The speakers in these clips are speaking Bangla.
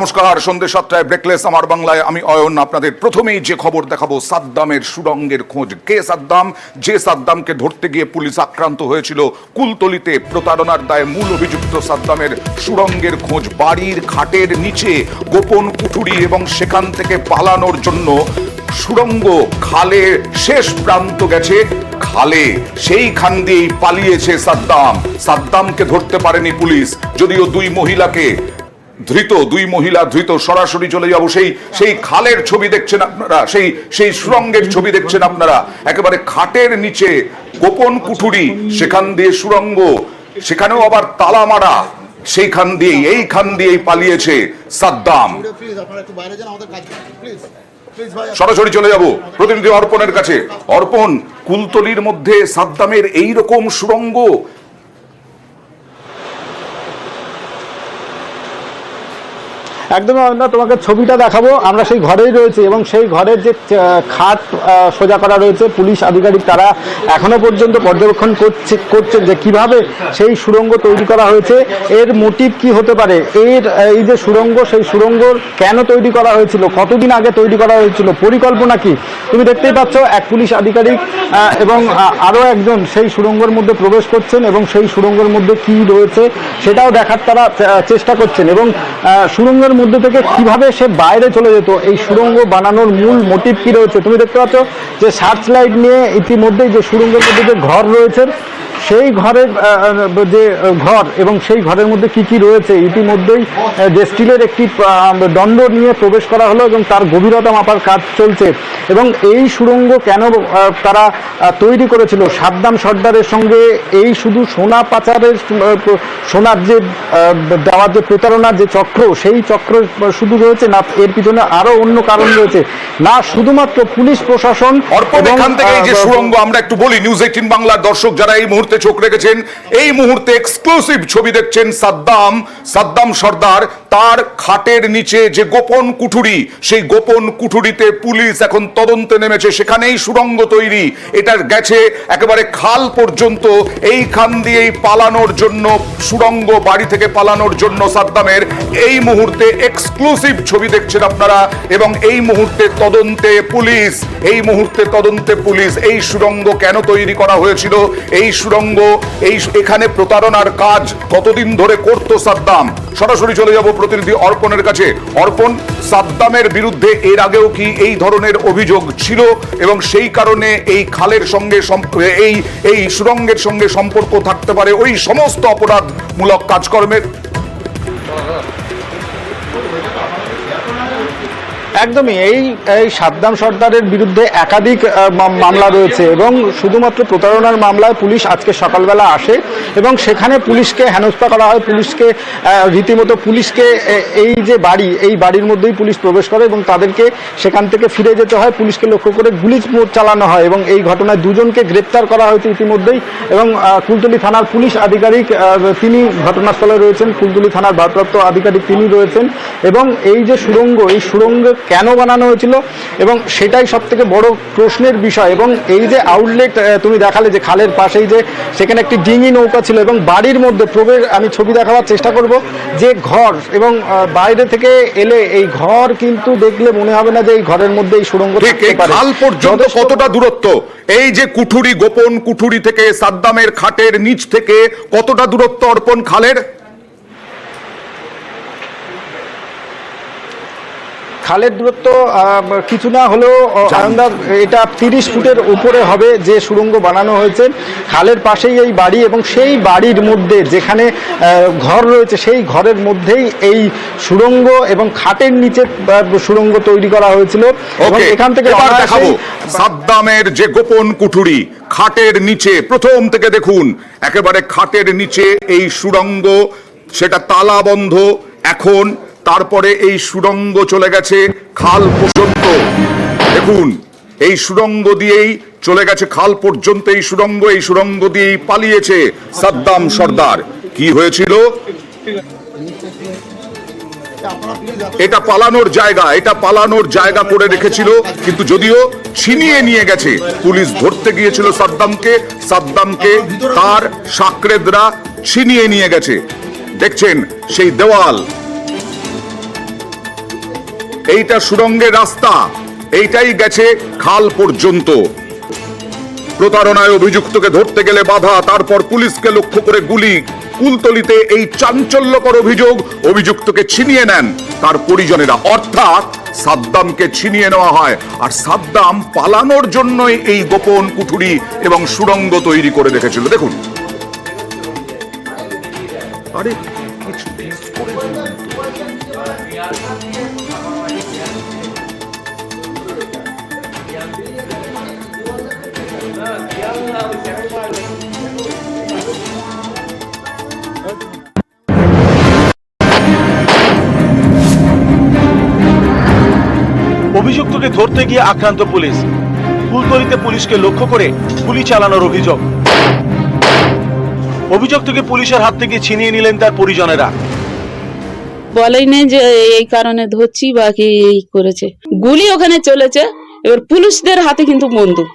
নমস্কার, সন্ধ্যে 7টায় ব্রেকলেস আমার বাংলায় আমি অয়ন। আপনাদের প্রথমেই যে খবর দেখাবো, সাদ্দামের সুড়ঙ্গের খোঁজ। কে সাদ্দাম? যে সাদ্দামকে ধরতে গিয়ে পুলিশ আক্রান্ত হয়েছিল কুলতলিতে। প্রতারণার দায়ে মূল অভিযুক্ত সাদ্দামের সুড়ঙ্গের খোঁজ। বাড়ির খাটের নিচে গোপন কুঠুরি এবং সেখান থেকে পালানোর জন্য সুড়ঙ্গ। খালের শেষ প্রান্ত গেছে খালে, সেইখান দিয়েই পালিয়েছে সাদ্দাম। সাদ্দামকে ধরতে পারেনি পুলিশ, যদিও দুই মহিলা ধৃত। সরাসরি চলে যাবো সেই খালের ছবি দেখছেন আপনারা, সেই সুড়ঙ্গের ছবি দেখছেন আপনারা। একেবারে খাটের নিচে গোপন কুঠুরি, সেখান দিয়ে সুড়ঙ্গ, সেখানেও আবার তালা মারা। এইখান দিয়েই পালিয়েছে সাদ্দাম। সরাসরি চলে যাব প্রতিনিধি অর্পণের কাছে। অর্পণ, কুলতলির মধ্যে সাদ্দামের এইরকম সুড়ঙ্গ? একদম আমরা তোমাকে ছবিটা দেখাবো। আমরা সেই ঘরেই রয়েছে এবং সেই ঘরের যে খাট সোজা করা রয়েছে, পুলিশ আধিকারিক তারা এখনো পর্যন্ত পর্যবেক্ষণ করছেন যে কিভাবে সেই সুড়ঙ্গ তৈরি করা হয়েছে, এর মোটিভ কি হতে পারে, এই যে সুড়ঙ্গ, সেই সুড়ঙ্গ কেন তৈরি করা হয়েছিল, কতদিন আগে তৈরি করা হয়েছিল, পরিকল্পনা কি। তুমি দেখতেই পাচ্ছ এক পুলিশ আধিকারিক এবং আরও একজন সেই সুড়ঙ্গের মধ্যে প্রবেশ করছেন এবং সেই সুড়ঙ্গের মধ্যে কি রয়েছে সেটাও দেখার তারা চেষ্টা করছেন। এবং সুড়ঙ্গের মধ্যে থেকে কিভাবে সে বাইরে চলে যেত, এই সুড়ঙ্গ বানানোর মূল মোটিভ কি রয়েছে। তুমি দেখতে পাচ্ছ যে সার্চ লাইট নিয়ে ইতিমধ্যেই যে সুড়ঙ্গের মধ্যে যে ঘর রয়েছে, সেই ঘরের যে ঘর এবং সেই ঘরের মধ্যে কি কি রয়েছে, ইতিমধ্যেই যে স্টিলের একটি দণ্ড নিয়ে প্রবেশ করা হলো এবং তার গভীরতা মাপার কাজ চলছে। এবং এই সুড়ঙ্গ কেন তারা তৈরি করেছিল, সাদ্দাম সর্দারের সঙ্গে এই শুধু সোনা পাচারের, সোনার যে দেওয়ার যে প্রতারণার যে চক্র, সেই চক্র শুধু রয়েছে না, এর পিছনে আরো অন্য কারণ রয়েছে না, শুধুমাত্র পুলিশ প্রশাসন। এখান থেকে এই যে সুড়ঙ্গ, আমরা একটু বলি, নিউজ 18 বাংলার দর্শক যারা এই মুহূর্তে চোখ রেখেছেন, এই মুহূর্তে এক্সক্লুসিভ ছবি দেখছেন সাদ্দাম সর্দার। তার খাটের নিচে যে গোপন কুঠুরি, সেই গোপন কুঠুরিতে পুলিশ এখন তদন্তে নেমেছে। সেখানেই সুড়ঙ্গ তৈরি, এটা গেছে একেবারে খাল পর্যন্ত। এইখান দিয়েই পালানোর জন্য সুড়ঙ্গ, বাড়ি থেকে পালানোর জন্য সাদ্দামের। এই মুহূর্তে এক্সক্লুসিভ ছবি দেখছেন আপনারা এবং এই মুহূর্তে তদন্তে পুলিশ। এই সুড়ঙ্গ কেন তৈরি করা হয়েছিল, এই সুড়ঙ্গ, এখানে প্রতারণার কাজ কতদিন ধরে করতো সাদ্দাম। সরাসরি চলে যাব প্রতিনিধি অর্পণের কাছে। অর্পণ, সাদ্দামের বিরুদ্ধে এর আগেও কি এই ধরনের অভিযোগ ছিল এবং সেই কারণে এই খালের সঙ্গে, এই সুড়ঙ্গের সঙ্গে সম্পর্ক থাকতে পারে ওই সমস্ত অপরাধমূলক কাজকর্মের? একদমই, এই সাদ্দাম সর্দারের বিরুদ্ধে একাধিক মামলা রয়েছে এবং শুধুমাত্র প্রতারণার মামলায় পুলিশ আজকে সকালবেলা আসে এবং সেখানে পুলিশকে হেনস্থা করা হয়, পুলিশকে রীতিমতো এই যে বাড়ি, এই বাড়ির মধ্যেই পুলিশ প্রবেশ করে এবং তাদেরকে সেখান থেকে ফিরে যেতে হয়। পুলিশকে লক্ষ্য করে গুলি চালানো হয় এবং এই ঘটনায় দুজনকে গ্রেপ্তার করা হয়েছে ইতিমধ্যেই। এবং কুলতলি থানার পুলিশ আধিকারিক তিনি ঘটনাস্থলে রয়েছেন, কুলতলি থানার ভারপ্রাপ্ত আধিকারিক তিনি রয়েছেন। এবং এই যে সুড়ঙ্গ, এই সুড়ঙ্গ কেন বানানো হয়েছিল এবং সেটাই সব থেকে বড় প্রশ্নের বিষয়। এবং এই যে আউটলেট তুমি দেখালে যে খালের পাশেই যে সেখানে একটি ডিঙি নৌকা ছিল এবং বাড়ির মধ্যে প্রবেশ, আমি ছবি দেখাবার চেষ্টা করব, যে ঘর এবং বাইরে থেকে এলে এই ঘর কিন্তু দেখলে মনে হবে না যে এই ঘরের মধ্যে এই সুড়ঙ্গ থাকতে পারে। খাল পর্যন্ত কতটা দূরত্ব, এই যে কুঠুরি, গোপন কুঠুরি থেকে সাদ্দামের খাটের নিচ থেকে কতটা দূরত্ব অর্পণ খালের? খালের দূরত্ব কিছু না হলেও এটা 30 ফুটের উপরে হবে যে সুড়ঙ্গ বানানো হয়েছে। খালের পাশেই এই বাড়ি এবং সেই বাড়ির মধ্যে যেখানে ঘর রয়েছে, সেই ঘরের মধ্যেই এই সুড়ঙ্গ এবং খাটের নিচে সুড়ঙ্গ তৈরি করা হয়েছিল। এখান থেকে দেখাবো সাদ্দামের যে গোপন কুঠুরি খাটের নিচে। প্রথম থেকে দেখুন, একেবারে খাটের নিচে এই সুড়ঙ্গ, সেটা তালা বন্ধ এখন। তারপরে এই সুড়ঙ্গ চলে গেছে খাল পর্যন্ত। দেখুন, এই সুড়ঙ্গ দিয়েই চলে গেছে খাল পর্যন্ত। এই সুড়ঙ্গ দিয়েই পালিয়েছে সাদ্দাম সর্দার। কি হয়েছিল? এটা পালানোর জায়গা করে রেখেছিল, কিন্তু যদিও ছিনিয়ে নিয়ে গেছে। পুলিশ ধরতে গিয়েছিল সাদ্দামকে তার সাকরেদরা ছিনিয়ে নিয়ে গেছে। দেখছেন সেই দেওয়াল, এইটা সুড়ঙ্গের রাস্তা, এইটাই গেছে খাল পর্যন্ত। প্রতারণায় অভিযুক্তকে ধরতে গেলে বাধা, তারপর পুলিশকে লক্ষ্য করে গুলি। কুলতলিতে এই চাঞ্চল্যকর অভিযোগ, অভিযুক্তকে ছিনিয়ে নেন তার পরিজনেরা, অর্থাৎ সাদ্দামকে ছিনিয়ে নেওয়া হয়। আর সাদ্দাম পালানোর জন্যই এই গোপন কুঠুরি এবং সুড়ঙ্গ তৈরি করে রেখেছিল। দেখুন, আরে কিছু miss করে দিলাম তো। অভিযুক্তকে ধরতে গিয়ে আক্রান্ত পুলিশ। কুলতলিতে পুলিশকে লক্ষ্য করে গুলি চালানোর অভিযোগ। অভিযুক্তকে পুলিশের হাত থেকে ছিনিয়ে নিলেন তার পরিজনেরা। বলেই নেই যে এই কারণে ধরছি বা কি এই করেছে, গুলি ওখানে চলেছে। এবার পুলিশদের হাতে কিন্তু বন্দুক,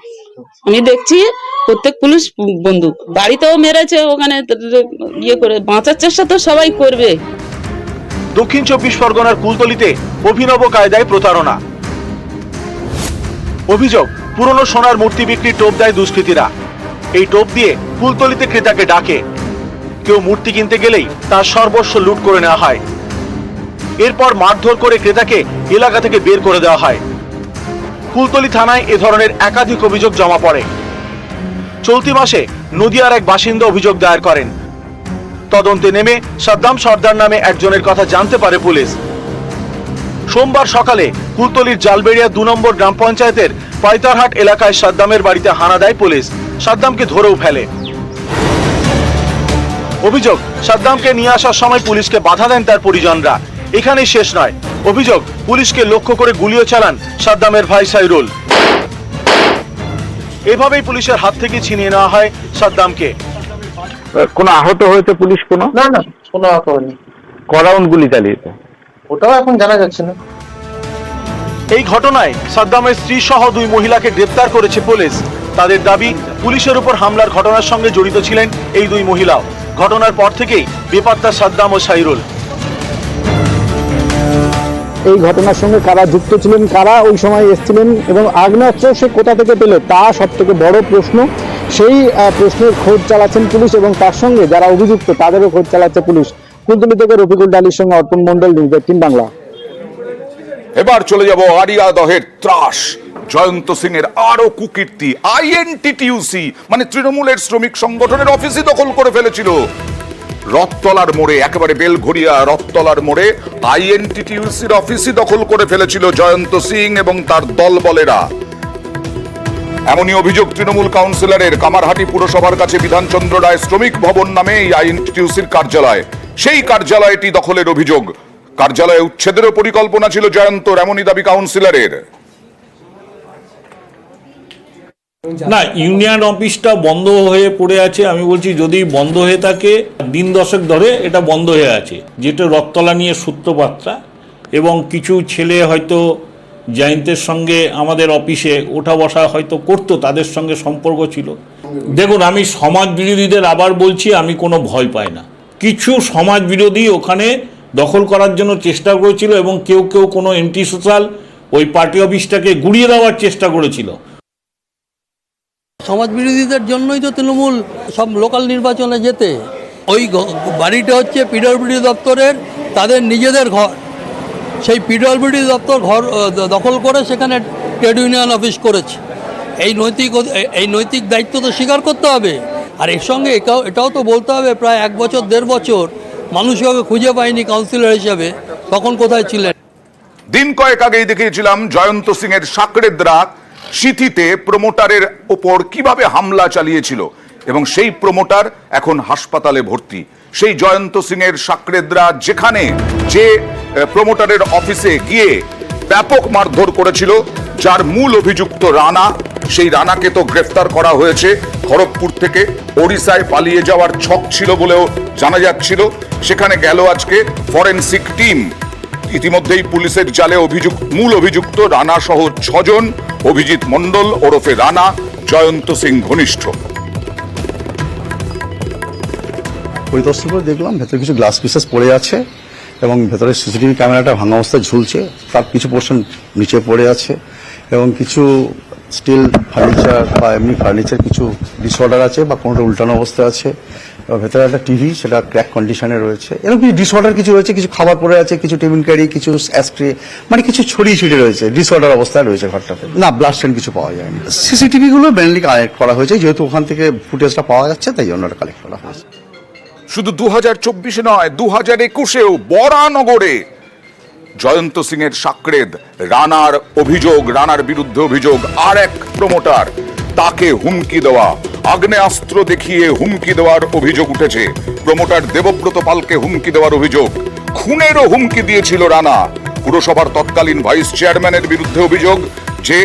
আমি দেখছি প্রত্যেক পুলিশ বন্দুক। বাড়িতেও মেরেছে, ওখানে ইয়ে করে বাঁচার চেষ্টা তো সবাই করবে। দক্ষিণ 24 পরগনার কুলতলিতে অভিনব কায়দায় প্রতারণা। অভিযোগ, পুরনো সোনার মূর্তি বিক্রির টোপ দেয় দুষ্কৃতীরা। এই টোপ দিয়ে কুলতলিতে ক্রেতাকে ডাকে। কেউ মূর্তি কিনতে গেলেই তার সর্বস্ব লুট করে নেওয়া হয়। এরপর মারধর করে ক্রেতাকে এলাকা থেকে বের করে দেওয়া হয়। কুলতলি থানায় এ ধরনের একাধিক অভিযোগ জমা পড়ে। চলতি মাসে নদিয়ার এক বাসিন্দা অভিযোগ দায়ের করেন। তদন্তে নেমে সাদ্দাম সর্দার নামে একজনের কথা জানতে পারে পুলিশ। সোমবার সকালে কুলতলির জালবেড়িয়া 2 নম্বর গ্রাম পঞ্চায়েতের পাইতারহাট এলাকায় সাদ্দামের বাড়িতে হানা দেয় পুলিশ। সাদ্দামকে ধরেও ফেলে। অভিযোগ, সাদ্দামকে নিয়ে আসার সময় পুলিশকে বাধা দেন তার পরিজনরা। এখানেই শেষ নয়, অভিযোগ পুলিশকে লক্ষ্য করে গুলিও চালান সাদ্দামের ভাই সাইরুল। এভাবেই পুলিশের হাত থেকে ছিনিয়ে নেওয়া হয় সাদ্দামকে। কোনো আহত হয়েছে পুলিশ? কোনো না না, কোনো আহত হয়নি। ক রাউন্ড গুলি চালিয়েছে ওটাও এখন জানা যাচ্ছে না। এই ঘটনায় সাদ্দামের স্ত্রী সহ 2 মহিলাকে গ্রেপ্তার করেছে পুলিশ। তাদের দাবি, পুলিশের উপর হামলার ঘটনার সঙ্গে জড়িত ছিলেন এই 2 মহিলাও। ঘটনার পর থেকেই বেপাত্তা সাদ্দাম ও সাইরুল। এই ঘটনার সঙ্গে কারা যুক্ত ছিলেন, কারা ওই সময় এসেছিলেন এবং আগ্নেয়াস্ত্র সে কোথা থেকে পেল, তা সব থেকে বড় প্রশ্ন। সেই প্রশ্নের খোঁজ চালাচ্ছেন পুলিশ এবং তার সঙ্গে যারা অভিযুক্ত তাদেরও খোঁজ চালাচ্ছে পুলিশ। কুলতলি থেকে রফিকুল ডালির সঙ্গে অর্পণ মন্ডল, নিউজ 18 বাংলা। এবার চলে যাব আরিয়াদহের ত্রাস। জয়ন্ত সিং এর আরো কুকীর্তি। আইএনটিটিইউসি মানে তৃণমূলের শ্রমিক সংগঠনের অফিসই দখল করে ফেলেছিল। রথতলার মোড়ে, একেবারে বেলঘড়িয়া রথতলার মোড়ে আইএনটিটিইউসির অফিসই দখল করে ফেলেছিল জয়ন্ত সিং এবং তার দলবলেরা। এমনই অভিযোগ তৃণমূল কাউন্সিলরের। কামারহাটি পুরসভার কাছে বিধানচন্দ্র রায় শ্রমিক ভবন নামে এই আইএনটিটিইউসির কার্যালয়, সেই কার্যালয়টি দখলের অভিযোগ। কার্যালয়ে উচ্ছেদেরও পরিকল্পনা ছিল জয়ন্তর, এমনই দাবি কাউন্সিলরের। না, ইউনিয়ন অফিসটা বন্ধ হয়ে পড়ে আছে। আমি বলছি যদি বন্ধ হয়ে থাকে, দিন দশেক ধরে এটা বন্ধ হয়ে আছে, যেটা রথতলা নিয়ে সূত্রপাতটা। এবং কিছু ছেলে হয়তো জয়ন্তের সঙ্গে আমাদের অফিসে ওঠা বসা হয়তো করতো, তাদের সঙ্গে সম্পর্ক ছিল। দেখুন, আমি সমাজ বিরোধীদের আবার বলছি, আমি কোনো ভয় পাই না। কিছু সমাজ বিরোধী ওখানে দখল করার জন্য চেষ্টা করেছিল এবং কেউ কেউ কোনো এন্টি সোশ্যাল ওই পার্টি অফিসটাকে গুড়িয়ে দেওয়ার চেষ্টা করেছিল। সমাজ বিরোধীদের জন্যই তো তৃণমূল সব লোকাল নির্বাচনে যেতে। ওই বাড়িটা হচ্ছে পিডব্লিউডি দপ্তরের, তাদের নিজেদের ঘর। সেই পিডব্লিউডি দপ্তর ঘর দখল করে সেখানে ট্রেড ইউনিয়ন অফিস করেছে। এই নৈতিক দায়িত্ব তো স্বীকার করতে হবে। আর এর সঙ্গে এটাও তো বলতে হবে, প্রায় 1 বছর 1.5 বছর মানুষ কাউকে খুঁজে পায়নি কাউন্সিলর হিসাবে, তখন কোথায় ছিলেন? দিন কয়েক আগেই দেখিয়েছিলাম জয়ন্ত সিং এর সাকরেদরা সিথিতে প্রমোটারের ওপর কিভাবে হামলা চালিয়েছিল এবং সেই প্রমোটার এখন হাসপাতালে ভর্তি। সেই জয়ন্ত সিং এর সাকরেদরা যেখানে যে প্রমোটারের অফিসে গিয়ে ব্যাপক মারধর করেছিল, যার মূল অভিযুক্ত রানা, সেই রানাকে তো গ্রেফতার করা হয়েছে খড়গপুর থেকে। ওড়িশায় পালিয়ে যাওয়ার ছক ছিল বলেও জানা যাচ্ছিল। সেখানে গেল আজকে ফরেনসিক টিম। ইতিমধ্যেই পুলিশের জালে মূল অভিযুক্ত রানা সহ 6 জন। অভিজিৎ মন্ডল ওরফে রানা জয়ন্ত সিং ঘনিষ্ঠ। পরিদর্শন করে দেখলাম ভেতরে কিছু গ্লাস পিসেস পড়ে আছে এবং ভেতরে সিসিটিভি ক্যামেরাটা ভাঙা অবস্থায় ঝুলছে, তার কিছু পোর্শন নিচে পড়ে আছে এবং কিছু স্টিল ফার্নিচার বা এমনি ফার্নিচার কিছু ডিসঅর্ডার আছে বা কোনোটা উল্টানো অবস্থায় আছে। ভেতরে একটা টিভি, সেটা ক্র্যাক কন্ডিশনে রয়েছে। এরকম কিছু ডিসঅর্ডার কিছু রয়েছে, কিছু খাবার পড়ে আছে, কিছু টেবিল ক্যারি, কিছু অ্যাস্ট্রে, মানে কিছু ছড়িয়ে ছিটিয়ে রয়েছে, ডিসঅর্ডার অবস্থায় রয়েছে ঘরটাতে। না, ব্লাড স্টেন কিছু পাওয়া যায়নি। সিসিটিভি গুলো মেনলি কালেক্ট করা হয়েছে, যেহেতু ওখান থেকে ফুটেজটা পাওয়া যাচ্ছে তাই জন্য ওটা কালেক্ট করা হয়েছে। শুধু 2024 নয়, 2021-এও বরানগরে জয়ন্ত সিং এর সাকরেদ রানার অভিযোগ, রানার বিরুদ্ধে অভিযোগ, আর এক প্রমোটার তাকে হুমকি দেওয়া, আগ্নেয়াস্ত্র দেখিয়ে হুমকি দেওয়ার অভিযোগ উঠেছে। প্রমোটার দেবব্রত পালকে হুমকি দেওয়ার অভিযোগ, খুনেরও হুমকি দিয়েছিল রানা। পুরসভার তৎকালীন ভাইস চেয়ারম্যানের বিরুদ্ধে অভিযোগ যে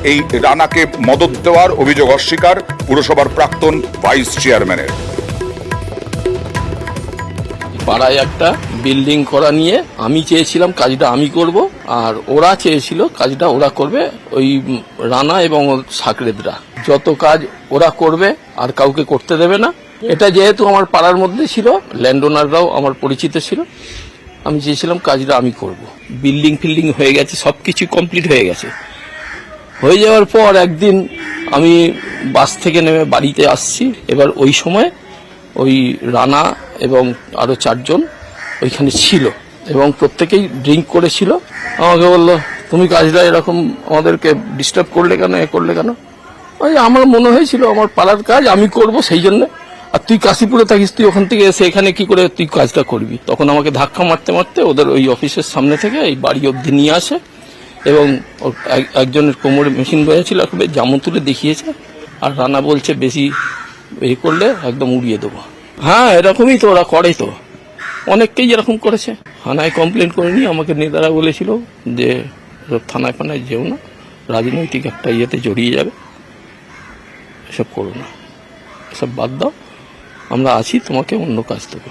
এই রানাকে মদত দেওয়ার অভিযোগ অস্বীকার পুরসভার প্রাক্তন ভাইস চেয়ারম্যানের। পাড়ায় একটা বিল্ডিং করা নিয়ে আমি চেয়েছিলাম কাজটা আমি করব, আর ওরা চেয়েছিল কাজটা ওরা করবে। ওই রানা এবং সাকরেদরা যত কাজ ওরা করবে আর কাউকে করতে দেবে না। এটা যেহেতু আমার পাড়ার মধ্যে ছিল, ল্যান্ড ওনাররাও আমার পরিচিত ছিল, আমি চেয়েছিলাম কাজটা আমি করব। বিল্ডিং ফিল্ডিং হয়ে গেছে, সবকিছু কমপ্লিট হয়ে গেছে। হয়ে যাওয়ার পর একদিন আমি বাস থেকে নেমে বাড়িতে আসছি। এবার ওই সময় ওই রানা এবং আরো 4 জন ওইখানে ছিল এবং প্রত্যেকেই ড্রিঙ্ক করেছিল। আমাকে বললো, তুমি কাজটা এরকম আমাদেরকে ডিস্টার্ব করলে কেন, এ করলে কেন? ওই আমার মনে হয়েছিল আমার পাড়ার কাজ আমি করব, সেই জন্য। আর তুই কাশীপুরে থাকিস, তুই ওখান থেকে এসে এখানে কি করে তুই কাজটা করবি? তখন আমাকে ধাক্কা মারতে মারতে ওদের ওই অফিসের সামনে থেকে এই বাড়ি অবধি নিয়ে আসে এবং একজনের কোমরে মেশিন বয়েছিল, জামু তুলে দেখিয়েছে। আর রানা বলছে বেশি এই করলে একদম উড়িয়ে দেবো। হ্যাঁ, এরকমই তো ওরা করে, তো অনেককেই এরকম করেছে। থানায় কমপ্লেন করিনি, আমাকে নেতারা বলেছিল যে থানায় ফানায় যেও না, রাজনৈতিক একটা ইয়েতে জড়িয়ে যাবে, এসব করো না, এসব বাদ দাও, আমরা আছি, তোমাকে অন্য কাজ দেবো।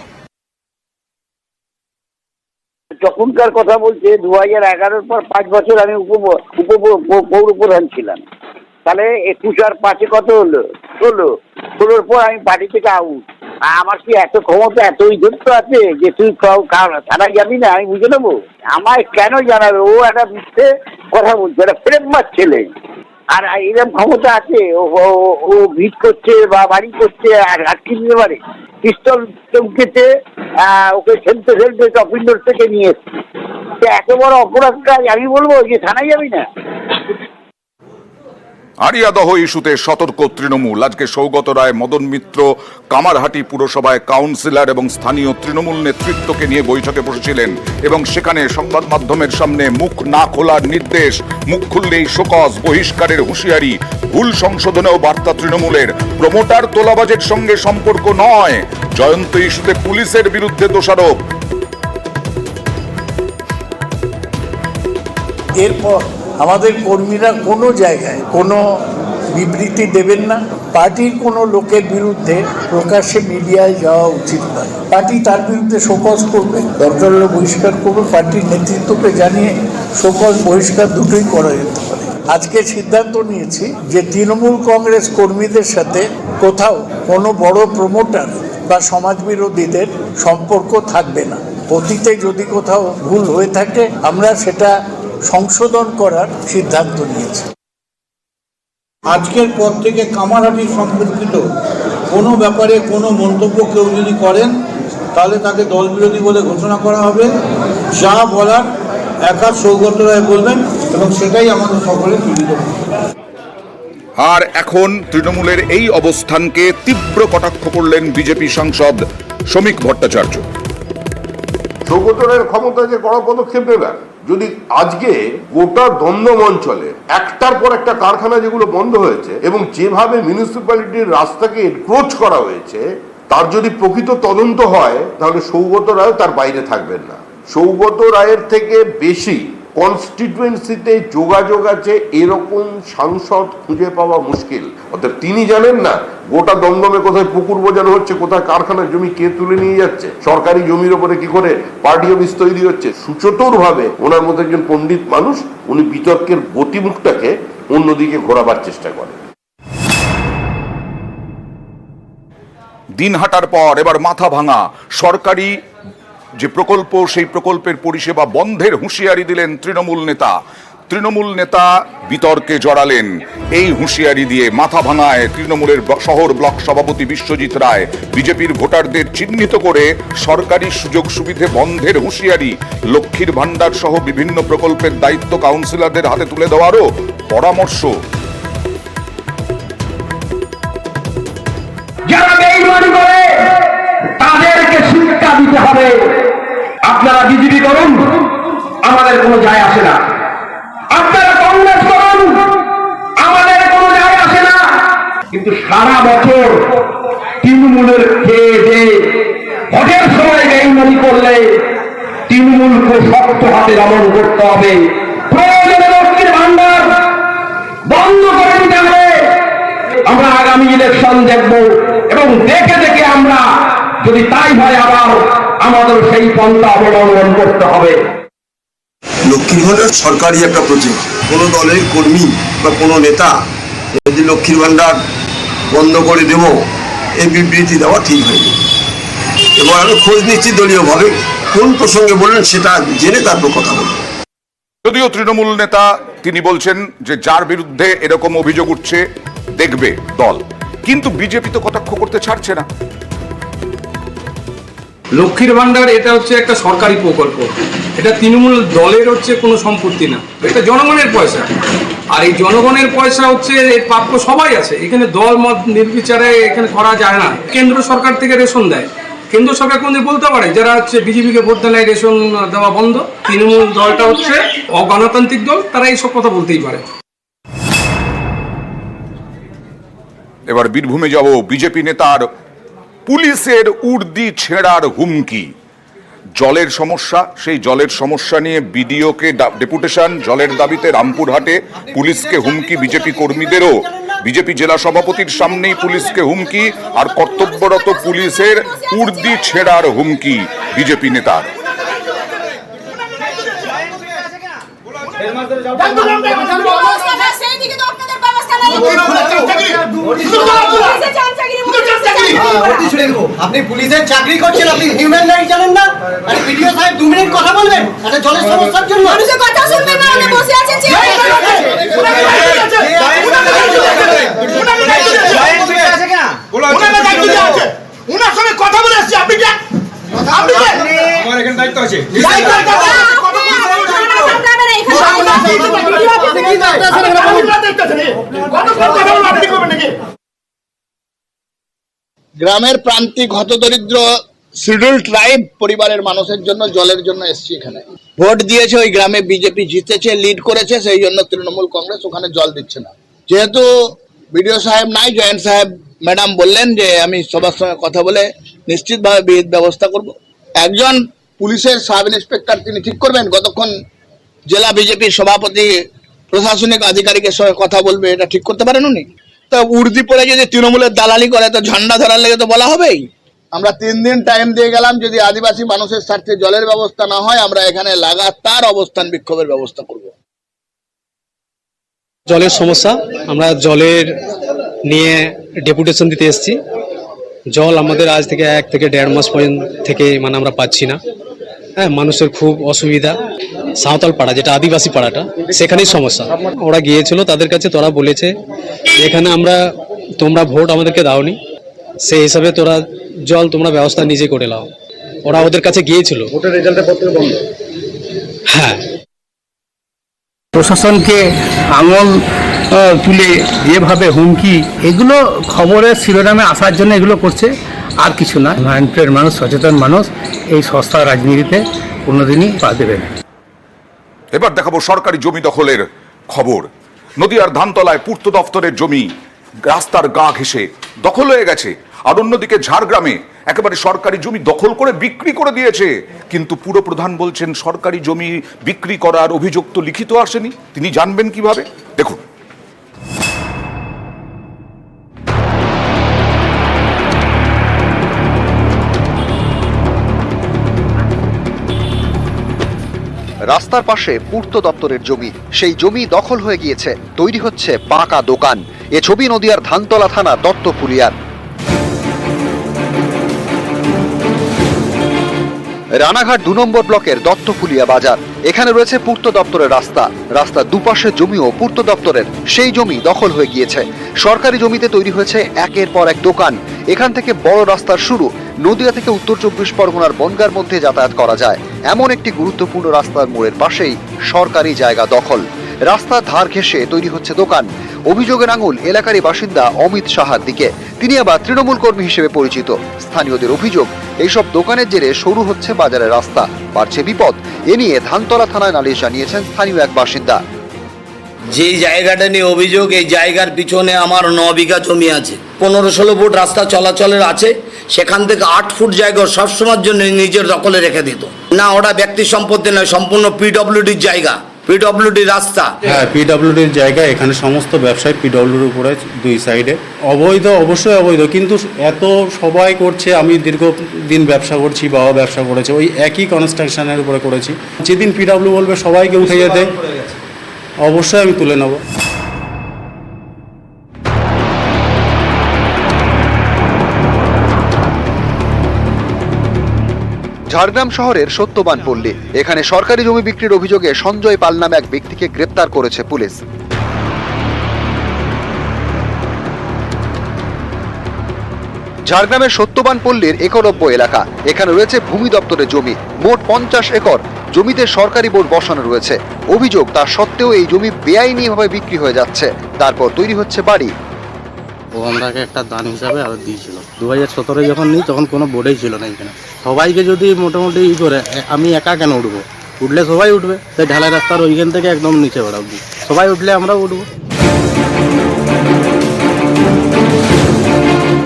তখনকার কথা বলছে 2011-র পর 5 বছর আমি পৌর প্রধান ছিলাম। তাহলে 21 আর 5 কত হলো? 16 পর আমি পার্টি থেকে আউট। আমার কি এত ক্ষমতা, এত ইজ্জত আছে যে তুই থানায় যাবি না, আমি বুঝে নেবো? আমায় কেন জানাবে? ও একটা মিথ্যে কথা বলছে, একটা প্রেমমার ছেলে। আর এরকম ক্ষমতা আছে, ও ভিট করছে বা বাড়ি করছে আর আটকে দিতে পারে। পিস্তল চমকেছে, ওকে ঠেলতে টপিন্ডোর থেকে নিয়ে এসছে। এত বড় অপরাধ কাজ আমি বলবো যে থানায় যাবি না? আরিয়াদহ ইস্যুতে সতর্ক তৃণমূল। আজকে সৌগত রায়, মদন মিত্র কামারহাটি পুরসভায় কাউন্সিলর এবং স্থানীয় তৃণমূল নেতৃত্বকে নিয়ে বৈঠকে বসেছিলেন এবং সেখানে সংবাদ মাধ্যমের সামনে মুখ না খোলার নির্দেশ, মুখ খুললেই শোকজ, বহিষ্কারের হুঁশিয়ারি, ভুল সংশোধনেও বার্তা তৃণমূলের। প্রমোটার তোলাবাজের সঙ্গে সম্পর্ক নয়, জয়ন্ত ইস্যুতে পুলিশের বিরুদ্ধে দোষারোপ। এরপর আমাদের কর্মীরা কোনো জায়গায় কোনো বিবৃতি দেবেন না। পার্টির কোনো লোকের বিরুদ্ধে প্রকাশ্যে মিডিয়ায় যাওয়া উচিত নয়। পার্টি তার বিরুদ্ধে শোকজ করবে, দরকার হলে বহিষ্কার করবে। পার্টির নেতৃত্বকে জানিয়ে শোকজ বহিষ্কার দুটোই করা যেতে পারে। আজকে সিদ্ধান্ত নিয়েছি যে তৃণমূল কংগ্রেস কর্মীদের সাথে কোথাও কোনো বড় প্রমোটার বা সমাজবিরোধীদের সম্পর্ক থাকবে না। অতীতে যদি কোথাও ভুল হয়ে থাকে আমরা সেটা সংশোধন করার সিদ্ধান্ত নিয়েছে। আজকের পর থেকে কামারহাটি সম্পর্কিত কোনো ব্যাপারে কোনো মন্তব্য কেউ যদি করেন তাহলে তাকে দল বিরোধী বলে ঘোষণা করা হবে। যা বলার একা সৌগত রায় বলবেন এবং সেটাই আমাদের সকলে তুলে দেব। আর এখন তৃণমূলের এই অবস্থানকে তীব্র কটাক্ষ করলেন বিজেপি সাংসদ শ্রমিক ভট্টাচার্য। সৌগত রায়ের ক্ষমতা যে বড় পদক্ষেপ নেবেন, যদি আজকে গোটা দমদম অঞ্চলে একটার পর একটা কারখানা যেগুলো বন্ধ হয়েছে এবং যেভাবে মিউনিসিপ্যালিটির রাস্তাকে এনক্রোচ করা হয়েছে, তার যদি প্রকৃত তদন্ত হয় তাহলে সৌগত রায় তার বাইরে থাকবেন না। সৌগত রায়ের থেকে বেশি কনস্টিটুয়েন্সিতে যোগাযোগ আছে এরকম সাংসদ খুঁজে পাওয়া মুশকিল। অর্থাৎ তিনি জানেন না গোটা দমদমে কোথায় পুকুর বোঝানো হচ্ছে, কোথায় কারখানার জমি কে তুলে নিয়ে যাচ্ছে, সরকারি জমির ওপরে কি করে পার্টি অফিস তৈরি হচ্ছে। সুচতুর ভাবে ওনার মতো একজন পণ্ডিত মানুষ, উনি বিতর্কের গতিমুখটাকে অন্যদিকে ঘোরাবার চেষ্টা করেন। দিন হাঁটার পর এবার মাথা ভাঙা, সরকারি যে প্রকল্প, সেই প্রকল্পের পরিষেবা বন্ধের হুঁশিয়ারি দিলেন তৃণমূল নেতা। তৃণমূল নেতা বিতর্কে জড়ালেন এই হুঁশিয়ারি দিয়ে। মাথা ভাঙায় তৃণমূলের শহর ব্লক সভাপতি বিশ্বজিৎ রায়। বিজেপির ভোটারদের চিহ্নিত করে সরকারি সুযোগ সুবিধে বন্ধের হুঁশিয়ারি। লক্ষ্মীর ভাণ্ডার সহ বিভিন্ন প্রকল্পের দায়িত্ব কাউন্সিলরদের হাতে তুলে দেওয়ারও পরামর্শ। যারা বেঈমানি করে তাদেরকে শিক্ষা দিতে হবে। আপনারা বিজেপি করুন, আমাদের কোনো যায় আসে না। আপনারা কংগ্রেস করুন, আমাদের কোনো যায় আসে না। কিন্তু সারা বছর তৃণমূলের খেয়ে যে ভোটের সময় বেঈমানি করলে তৃণমূলকে শক্ত হাতে দমন করতে হবে। প্রয়োজনে লক্ষ্মীর ভাণ্ডার বন্ধ করে দিতে হবে। আমরা আগামী ইলেকশন দেখব এবং দেখে দেখে আমরা যদি তাই হয় আবার আমাদের সেই পন্থা অবলম্বন করতে হবে। লক্ষ্মীর ভাণ্ডার সরকারি একটা প্রজেক্ট। কোনো দলের কর্মী বা কোনো নেতা যদি লক্ষ্মীর ভাণ্ডার বন্ধ করে দেব এই বিবৃতি দেওয়া ঠিক হয়নি, এবং আমি খোঁজ নিচ্ছি দলীয়ভাবে কোন প্রসঙ্গে বললেন সেটা জেনে তারপর কথা বলব। যদিও তৃণমূল নেতা তিনি বলছেন যে যার বিরুদ্ধে এরকম অভিযোগ উঠছে দেখবে দল, কিন্তু বিজেপি তো কটাক্ষ করতে ছাড়ছে না। লক্ষ্মীর ভাণ্ডার এটা হচ্ছে একটা সরকারি প্রকল্প, এটা তৃণমূল দলের হচ্ছে কোনো সম্পত্তি না, এটা জনগণের পয়সা। আর এই জনগণের পয়সা হচ্ছে এর প্রাপ্য সবাই আছে, এখানে দল মত নির্বিচারে এখানে করা যায় না। কেন্দ্র সরকার থেকে রেশন দেয়, কেন্দ্র সরকার কোনদিন বলতে পারে যারা হচ্ছে বিজেপিকে ভোট দেয় রেশন দেওয়া বন্ধ। তৃণমূল দলটা হচ্ছে অগণতান্ত্রিক দল, তারা এইসব কথা বলতেই পারে। এবার বীরভূমে যাব। বিজেপি নেতার পুলিশের উর্দি ছেঁড়ার হুমকি। জলের সমস্যা, সেই জলের সমস্যা নিয়ে বিডিওকে ডেপুটেশন। জলের দাবিতে রামপুরহাটে পুলিশকে হুমকি বিজেপি কর্মীদেরও। বিজেপি জেলা সভাপতির সামনেই পুলিশকে হুমকি, আর কর্তব্যরত পুলিশের উর্দি ছেঁড়ার হুমকি বিজেপি নেতার। আপনি পুলিশের চাকরি করছেন, আপনি হিউম্যান রাইট জানেন না? আরে ভিডিও সাহেব 2 মিনিট কথা বলবেন আরে জলের সমস্যার জন্য। মানুষের কথা শুনবেন না, উনি বসে আছেন উনার সঙ্গে কথা বলে আসছি। আপনি আমার এখানে দায়িত্ব আছে। গ্রামের প্রান্তিক হতদরিদ্র শিডিউল ট্রাইব পরিবারের মানুষের জন্য জলের জন্য এসছি এখানে। ভোট দিয়েছে ওই গ্রামে, বিজেপি জিতেছে, লিড করেছে, সেই জন্য তৃণমূল কংগ্রেস ওখানে জল দিচ্ছে না। যেহেতু বিডিও সাহেব নাই, জয়েন্ট সাহেব ম্যাডাম বললেন যে আমি সবার সঙ্গে কথা বলে নিশ্চিতভাবে বিহিত ব্যবস্থা করব। একজন পুলিশের সাব ইন্সপেক্টর তিনি ঠিক করবেন কতক্ষণ জেলা বিজেপির সভাপতি প্রশাসনিক আধিকারিকের সঙ্গে কথা বলবে, এটা ঠিক করতে পারেন উনি? তা উর্দি পরে যদি তৃণমূলের দালালি করে তো ঝান্ডা ধরার লেগে তো বলা হবেই। আমরা 3 দিন টাইম দিয়ে গেলাম, যদি আদিবাসী মানুষের স্বার্থে জলের ব্যবস্থা না হয় আমরা এখানে লাগাতার অবস্থান বিক্ষোভের ব্যবস্থা করব। জলের সমস্যা, আমরা জলের নিয়ে ডেপুটেশন দিতে এসেছি। জল আমাদের আজ থেকে 1 থেকে 1.5 মাস পর্যন্ত থেকে আমরা পাচ্ছি না। হ্যাঁ, মানুষের খুব অসুবিধা। সাঁওতাল পাড়া যেটা আদিবাসী পাড়াটা, সেখানেই সমস্যা। ওরা গিয়েছিল তাদের কাছে, তোরা বলেছে এখানে তোমরা ভোট আমাদেরকে দাওনি, সেই হিসাবে তোরা জল তোমরা ব্যবস্থা নিজে করে নাও। ওরা ওদের কাছে গিয়েছিল। ভোটের রেজাল্টের পর থেকে বন্ধ। হ্যাঁ, প্রশাসনকে আঙুল তুলে যেভাবে হুমকি, এগুলো খবরের শিরোনামে আসার জন্য এগুলো করছে, আর কিছু না। মাইন্ডের মানুষ, সচেতন মানুষ এই সস্তা রাজনীতিতে কোনোদিনই পা দেবে না। এবার দেখাবো সরকারি জমি দখলের খবর। নদিয়ার ধানতলায় পূর্ত দপ্তরের জমি রাস্তার গা ঘেঁষে দখল হয়ে গেছে, আর অন্যদিকে ঝাড়গ্রামে একেবারে সরকারি জমি দখল করে বিক্রি করে দিয়েছে। কিন্তু পুরপ্রধান বলছেন সরকারি জমি বিক্রি করার অভিযোগ তো লিখিত আসেনি, তিনি জানবেন কিভাবে? দেখুন। রাস্তার পাশে পূর্ত দপ্তরের জমি, সেই জমি দখল হয়ে গিয়েছে, তৈরি হচ্ছে পাকা দোকান। এ ছবি নদিয়ার ধানতলা থানা দত্তপুরিয়ার। রানাঘাট 2 নম্বর ব্লকের দত্তফুলিয়া বাজার। এখানে রয়েছে পূর্ত দপ্তরের রাস্তা। রাস্তার দুপাশে জমিও পূর্ত দপ্তরের। সেই জমি দখল হয়ে গিয়েছে। সরকারি জমিতে তৈরি হয়েছে একের পর এক দোকান। এখান থেকে বড় রাস্তার শুরু। নদিয়া থেকে উত্তর 24 পরগনার বনগাঁর মধ্যে যাতায়াত করা যায় এমন একটি গুরুত্বপূর্ণ রাস্তার মোড়ের পাশেই সরকারি জায়গা দখল। রাস্তার ধার ঘেঁষে তৈরি হচ্ছে দোকান। অভিযোগের আঙুল এলাকারই বাসিন্দা অমিত সাহার দিকে। তিনি আবার তৃণমূল কর্মী হিসেবে পরিচিত। স্থানীয়দের অভিযোগ, এইসব দোকানের জেরে সরু হচ্ছে বাজারের রাস্তা, বাড়ছে বিপদ। এ নিয়ে ধানতলা থানায় নালিশ জানিয়েছেন স্থানীয় এক বাসিন্দা। যে জায়গাটা নিয়ে অভিযোগ, এই জায়গার পিছনে আমার 9 বিঘা জমি আছে। 15-16 ফুট রাস্তা চলাচলের আছে। সেখান থেকে 8 ফুট জায়গা সবসময়ের জন্য নিজের দখলে রেখে দিত। না, ওটা ব্যক্তি সম্পত্তি নয়, সম্পূর্ণ পিডব্লিউডির জায়গা, পিডব্লিউডি রাস্তা। হ্যাঁ, পিডব্লিউডির জায়গা। এখানে সমস্ত ব্যবসায় পিডব্লিউডির উপরে দুই সাইডে অবৈধ, অবশ্যই অবৈধ, কিন্তু এত সবাই করছে। আমি দীর্ঘদিন ব্যবসা করছি, বাবা ব্যবসা করেছে, ওই একই কনস্ট্রাকশনের উপরে করেছি। যেদিন পিডব্লিউ বলবে সবাইকে উঠে যেতে, অবশ্যই আমি তুলে নেব। ঝাড়গ্রাম শহরের সত্যবান পল্লী। এখানে সরকারি জমি বিক্রির অভিযোগে সঞ্জয় পাল নামে এক ব্যক্তিকে গ্রেপ্তার করেছে পুলিশ। ঝাড়গ্রামের সত্যবান পল্লীর 91 এলাকা। এখানে রয়েছে ভূমি দপ্তরের জমি। মোট 50 একর জমিতে সরকারি বোর্ড বসানো রয়েছে। অভিযোগ, তা সত্ত্বেও এই জমি বেআইনিভাবে বিক্রি হয়ে যাচ্ছে। তারপর তৈরি হচ্ছে বাড়ি। ও আমাকে একটা দান হিসাবে আরো দিয়েছিল। 2017 যখন নিই তখন কোনো বোর্ডেই ছিল না এখানে। সবাইকে যদি মোটামুটি করে, আমি একা কেন উঠবো? উঠলে সবাই উঠবে। তাই ঢালাই রাস্তার ওইখান থেকে একদম নিচে বেড়া অব্দি সবাই উঠলে আমরাও উঠবো।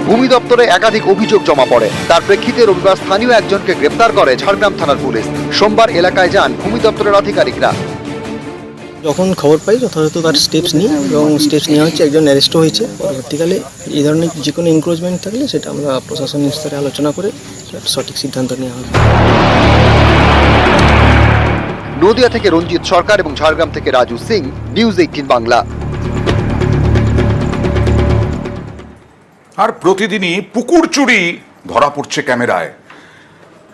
ভূমি দপ্তরে একাধিক অভিযোগ জমা পড়ে। তার প্রেক্ষিতে রবিবার স্থানীয় একজনকে গ্রেপ্তার করে ঝাড়গ্রাম থানার পুলিশ। সোমবার এলাকায় যান ভূমি দপ্তরের আধিকারিকরা। যখন খবর পাই যথাযথ তার স্টেপস নিই, এবং স্টেপস নেওয়া হচ্ছে, একজন অ্যারেস্টও হয়েছে। পরবর্তীকালে এই ধরনের যে কোনো এনক্রোচমেন্ট থাকলে সেটা আমরা প্রশাসনিক স্তরে আলোচনা করে সঠিক সিদ্ধান্ত নেওয়া হবে। নদিয়া থেকে রঞ্জিত সরকার এবং ঝাড়গ্রাম থেকে রাজু সিং, নিউজ 18 বাংলা। আর প্রতিদিনই পুকুর চুরি ধরা পড়ছে ক্যামেরায়।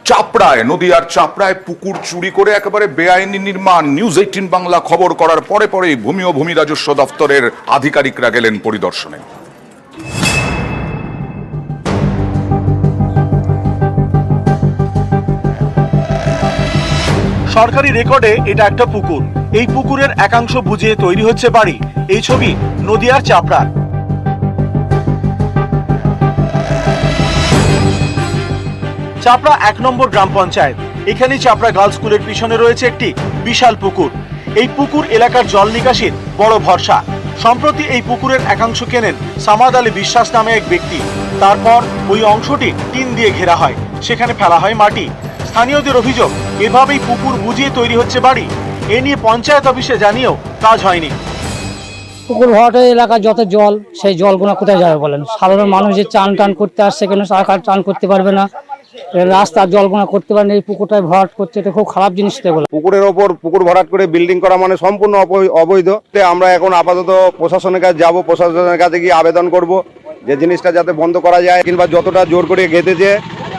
চাপড়ায়, নদিয়ার চাপড়ায় পুকুর চুরি করে একেবারে বেআইনি নির্মাণ। নিউজ 18 বাংলা খবর করার পরে পরেই ভূমি ও ভূমি রাজস্ব দপ্তরের আধিকারিকরা গেলেন পরিদর্শনে। সরকারি রেকর্ডে এটা একটা পুকুর। এই পুকুরের একাংশ বুঝিয়ে তৈরি হচ্ছে বাড়ি। এই ছবি নদিয়ার চাপড়ার। চাপড়া 1 নম্বর গ্রাম পঞ্চায়েত। এখানে চাপড়া গার্লস স্কুলের পিছনে রয়েছে একটি বিশাল পুকুর। এই পুকুর এলাকার জল নিকাশির বড় ভরসা। সম্প্রতি এই পুকুরের একাংশ কেনেন সামাদ আলী বিশ্বাস নামে এক ব্যক্তি। তারপর ওই অংশটি টিন দিয়ে ঘেরা হয়, সেখানে ফেলা হয় মাটি। স্থানীয়দের অভিযোগ, এভাবেই পুকুর বুঝিয়ে তৈরি হচ্ছে বাড়ি। এ নিয়ে পঞ্চায়েত অফিসে জানিয়েও কাজ হয়নি। পুকুর ভরাট এলাকার যত জল, সেই জলগুলো কোথায় যাবে বলেন? সাধারণ মানুষ যে চান টান করতে আসছে, কেন সরকার চান করতে পারবে না? রাস্তার জলগুলো করতে পারে না, এই পুকুরটায় ভরাট করছে, এটা খুব খারাপ জিনিস। পুকুরের ওপর পুকুর ভরাট করে বিল্ডিং করা মানে সম্পূর্ণ অবৈধ। আমরা এখন আপাতত প্রশাসনের কাছে যাব, প্রশাসনের কাছে গিয়ে আবেদন করব যে জিনিসটা যাতে বন্ধ করা যায়, কিংবা যতটা জোর করে গেঁথেছে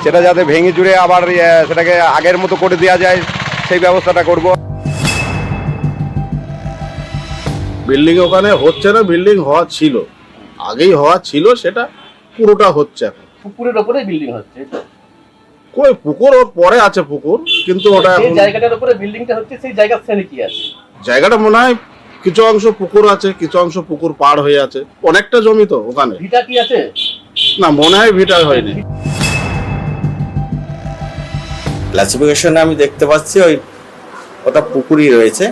সেটা যাতে ভেঙে চুরে আবার সেটাকে আগের মতো করে দেওয়া যায়, সেই ব্যবস্থাটা করব। বিল্ডিং ওখানে হচ্ছে না, বিল্ডিং হওয়া ছিল, আগেই হওয়া ছিল, সেটা পুরোটা হচ্ছে এখন। পুকুরের ওপরে বিল্ডিং হচ্ছে, কই পুকুর ওর পরে আছে পুকুর, কিন্তু ওটা জায়গাটার উপরে বিল্ডিংটা হচ্ছে, সেই জায়গার শ্রেণী কি আছে? জায়গাটা মনে হয় কিছু অংশ পুকুর আছে, কিছু অংশ পুকুর পার হয়ে আছে। অনেকটা জমি তো ওখানে। ভিটা কি আছে? না, মনে হয় ভিটা হয়নি। ক্লাসিফিকেশনে আমি দেখতে পাচ্ছি ওটা পুকুরই রয়েছে।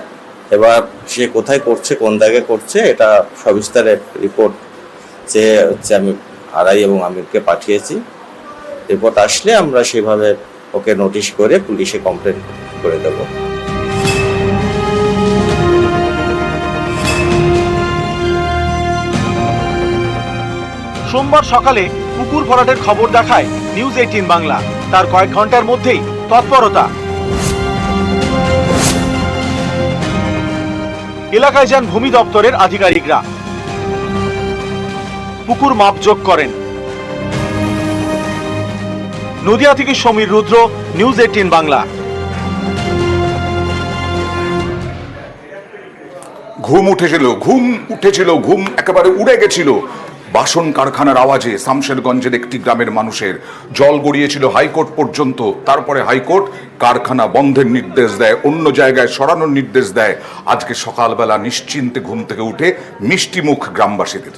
এবার সে কোথায় করছে, কোন জায়গায় করছে, এটা সবিস্তারে রিপোর্ট চেয়ে হচ্ছে আমি আরআই এবং আমিরকে পাঠিয়েছি। রিপোর্ট আসলে আমরা সেভাবে ওকে নোটিশ করে পুলিশে কমপ্লেন করে দেব। সোমবার সকালে পুকুর ভরাটের খবর দেখায় নিউজ 18 বাংলা। তার কয়েক ঘন্টার মধ্যেই তৎপরতা। এলাকায় যান ভূমি দপ্তরের আধিকারিকরা। পুকুর মাপযোগ করেন। নদিয়া থেকে সমীর রুদ্র, নিউজ 18 বাংলা। ঘুম উঠেছিল, ঘুম একেবারে উড়ে গেছিল বাসন কারখানার আওয়াজে। শামশেরগঞ্জের একটি গ্রামের মানুষের জল গড়িয়েছিল হাইকোর্ট পর্যন্ত। তারপরে হাইকোর্ট কারখানা বন্ধের নির্দেশ দেয়, অন্য জায়গায় সরানোর নির্দেশ দেয়। আজকে সকালবেলা নিশ্চিন্তে ঘুম থেকে উঠে মিষ্টি মুখ গ্রামবাসীদের।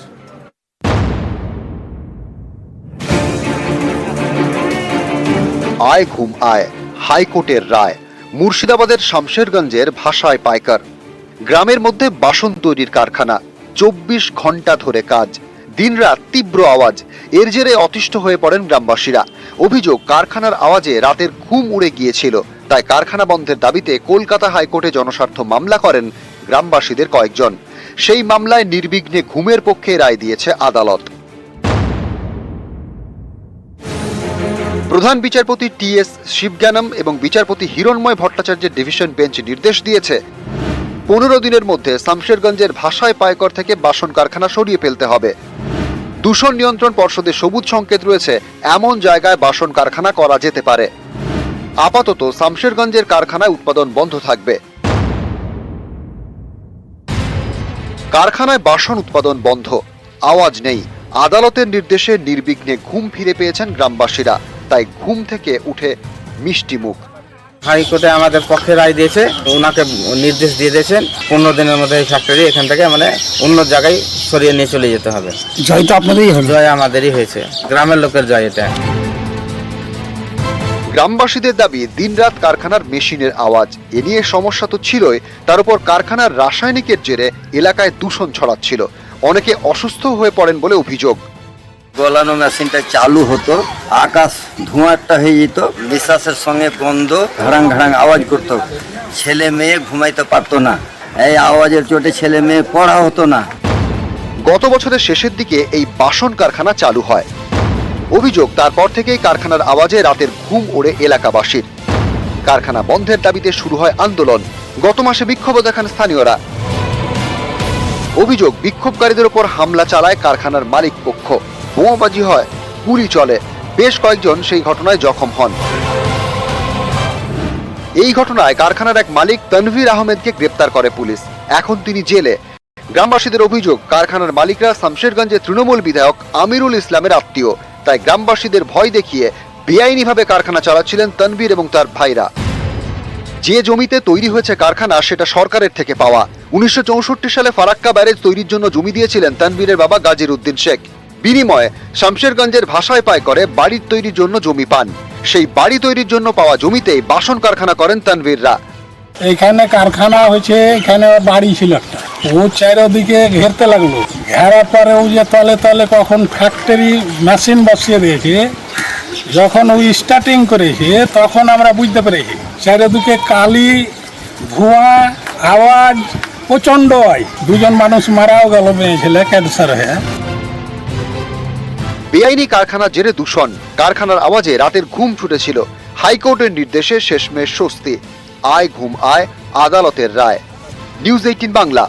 আয় ঘুম আয়, হাইকোর্টের রায়। মুর্শিদাবাদের শামশেরগঞ্জের ভাষায় পাইকার গ্রামের মধ্যে বাসন তৈরির কারখানা, 24 ঘন্টা ধরে কাজ, দিনরাত তীব্র আওয়াজ। এর জেরে অতিষ্ঠ হয়ে পড়েন গ্রামবাসীরা। অভিযোগ, কারখানার আওয়াজে রাতের ঘুম উড়ে গিয়েছিল। তাই কারখানা বন্ধের দাবিতে কলকাতা হাইকোর্টে জনস্বার্থ মামলা করেন গ্রামবাসীদের কয়েকজন। সেই মামলায় নির্বিঘ্নে ঘুমের পক্ষে রায় দিয়েছে আদালত। প্রধান বিচারপতি টি.এস. শিবজ্ঞানম এবং বিচারপতি হিরণময় ভট্টাচার্যের ডিভিশন বেঞ্চ নির্দেশ দিয়েছে 15 দিনের মধ্যে শামশেরগঞ্জের ভাষায় পাইকর থেকে বাসন কারখানা সরিয়ে ফেলতে হবে। দূষণ নিয়ন্ত্রণ পর্ষদে সবুজ সংকেত রয়েছে এমন জায়গায় বাসন কারখানা করা যেতে পারে। আপাতত শামশেরগঞ্জের কারখানায় উৎপাদন বন্ধ থাকবে। কারখানায় বাসন উৎপাদন বন্ধ, আওয়াজ নেই। আদালতের নির্দেশে নির্বিঘ্নে ঘুম ফিরে পেয়েছেন গ্রামবাসীরা। তাই ঘুম থেকে উঠে মিষ্টি মুখ। হাইকোর্টে আমাদের পক্ষে রায় দিয়েছে, ওনাকে নির্দেশ দিয়ে দিয়েছেন 15 দিনের মধ্যে এই ফ্যাক্টরি এখান থেকে অন্য জায়গায় সরিয়ে নিয়ে চলে যেতে হবে। জয় তো আপনাদেরই হলো। জয় আমাদেরই হয়েছে, গ্রামের লোকের জয় এটা। গ্রামবাসীদের দাবি, দিনরাত কারখানার মেশিনের আওয়াজ। এ নিয়ে সমস্যা তো ছিলই, তার উপর কারখানার রাসায়নিকের জেরে এলাকায় দূষণ ছড়াচ্ছিল। অনেকে অসুস্থ হয়ে পড়েন বলে অভিযোগ। গলানো মেশিনটা চালু হতো, আকাশ ধোঁয়া একটা হয়ে যেত, নিঃশ্বাসের সঙ্গে বন্ধ, ঘাড়াং ঘাড়াং আওয়াজ করতো। ছেলে মেয়ে ঘুমাইতে পারতো না, এই আওয়াজের চোটে ছেলে মেয়ে পড়া হতো না। গত বছরের শেষের দিকে এই বাসন কারখানা চালু হয়। অভিযোগ, তারপর থেকেই কারখানার আওয়াজে রাতের ঘুম ওড়ে এলাকাবাসীর। কারখানা বন্ধের দাবিতে শুরু হয় আন্দোলন। গত মাসে বিক্ষোভ দেখান স্থানীয়রা। অভিযোগ, বিক্ষোভকারীদের উপর হামলা চালায় কারখানার মালিক পক্ষ। বোমাবাজি হয়, গুলি চলে। বেশ কয়েকজন সেই ঘটনায় জখম হন। এই ঘটনায় কারখানার এক মালিক তানভীর আহমেদকে গ্রেপ্তার করে পুলিশ। এখন তিনি জেলে। গ্রামবাসীদের অভিযোগ, কারখানার মালিকরা শামশেরগঞ্জের তৃণমূল বিধায়ক আমিরুল ইসলামের আত্মীয়। তাই গ্রামবাসীদের ভয় দেখিয়ে বেআইনিভাবে কারখানা চালাচ্ছিলেন তানভীর এবং তার ভাইরা। যে জমিতে তৈরি হয়েছে কারখানা সেটা সরকারের থেকে পাওয়া। 1964 সালে ফারাক্কা ব্যারেজ তৈরির জন্য জমি দিয়েছিলেন তানভীরের বাবা গাজীর উদ্দিন শেখ। বিনিময়ে শামশেরগঞ্জের ভাষায় পায় করে বাড়ির তৈরির জন্য জমি পান। সেই বাড়ি তৈরির জন্য পাওয়া জমিতেই বাসন কারখানা করেন তানভীররা। এখানে কারখানা হয়েছে, এখানে বাড়ি ছিল একটা, ও চারিদিকে ঘেরতে লাগলো। ঘেরার পরে ও যে তলে তলে কখন ফ্যাক্টরি মেশিন বসিয়ে দিয়েছে, যখন ওই স্টার্টিং করেছে তখন আমরা বুঝতে পেরেছি চারিদিকে কালি, ধোঁয়া, আওয়াজ প্রচন্ড হয়। 2জন মানুষ মারাও গেল, মেয়ে ছেলে ক্যান্সার হয়ে। বেআইনি কারখানার জেরে দূষণ, কারখানার আওয়াজে রাতের ঘুম ছুটেছিল। হাইকোর্টের নির্দেশে শেষমেশ স্বস্তি। আয় ঘুম আয়, আদালতের রায়। নিউজ 18 বাংলা।